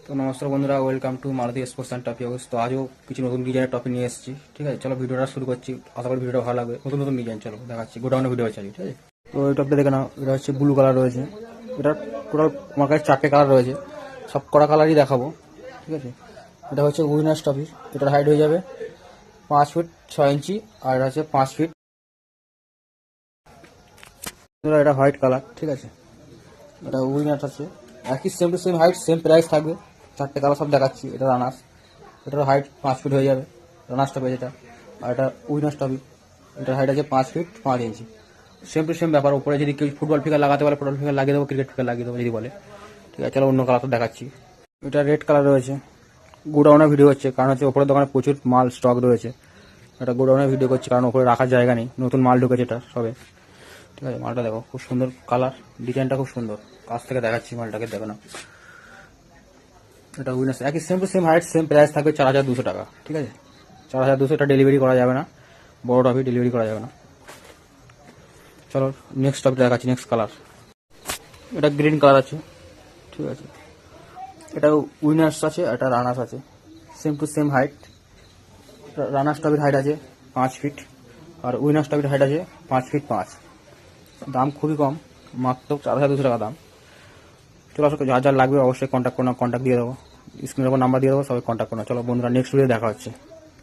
তো নমস্কার বন্ধুরা, welcome to Maruti sports and topic. তো আজও কিছু নতুন ডিজাইনের টপিক নিয়ে এসেছি। ঠিক আছে, চলো ভিডিওটা শুরু করছি। আশা করি ভিডিওটা ভালো লাগবে। নতুন নতুন ডিজাইন চলো দেখাচ্ছি। গোডাউনের ভিডিও আছে, ঠিক আছে। তো এই টপটা দেখে নাও, এটা হচ্ছে ব্লু কালার রয়েছে। এটা টোটাল আমার কাছে 4টে কালার রয়েছে, সব কড়া কালারই দেখাবো। ঠিক আছে, এটা হচ্ছে উইনার্স টপিক। এটার হাইট হয়ে যাবে 5 ফিট 6 ইঞ্চি, আর এটা হচ্ছে 5 ফিট। এটা হোয়াইট কালার, ঠিক আছে। এটা উইনার্স আছে, একই same to same height, same price থাকবে। 4টে কালার সব দেখাচ্ছি। এটা রানার্স, এটার হাইট 5 ফিট হয়ে যাবে, রানার্স টপে যেটা। আর এটা উইনার্স টপি, এটার হাইট আছে 5 feet 5 inch. Same to same ব্যাপার। উপরে যদি কেউ ফুটবল ফিগার লাগাতে বলে ফুটবল ফিগার লাগিয়ে দেবো, ক্রিকেট ফিগার লাগিয়ে দেবো যদি বলে। ঠিক আছে, চলো অন্য কালার তো দেখাচ্ছি। এটা রেড কালার রয়েছে। গোডাউনের ভিডিও হচ্ছে, কারণ হচ্ছে ওপরের দোকানে প্রচুর মাল স্টক রয়েছে। এটা গোডাউনের ভিডিও করছে, কারণ ওপরে রাখার জায়গা নেই, নতুন মাল ঢুকেছে এটা সবে। ঠিক আছে, মালটা দেখো, খুব সুন্দর কালার, ডিজাইনটা খুব সুন্দর। কাছ থেকে দেখাচ্ছি মালটাকে, দেখো না। এটা উইনার্স, একই same to same height, same price থাকবে 4200 টাকা। ঠিক আছে, 4200। এটা ডেলিভারি করা যাবে না, বড় টপি ডেলিভারি করা যাবে না। চলো নেক্সট টপিক দেখাচ্ছি, নেক্সট কালার। এটা গ্রিন কালার আছে, ঠিক আছে। এটা উইনার্স আছে, এটা রানার্স আছে, same to same height. Runners টপির হাইট আছে 5 ফিট, আর উইনার্স টপির হাইট আছে 5 ফিট 5। দাম খুবই কম, মাত্র 4200 টাকা দাম। চলো আসলে যা যা লাগবে অবশ্যই কন্ট্যাক্ট করো, কন্ট্যাক্ট দিয়ে দেবো, স্ক্রিনের উপর নাম্বার দিয়ে দেবো, সবাই কন্ট্যাক্ট করো। চলো বন্ধুরা, নেক্সট ভিডিও দেখা হচ্ছে।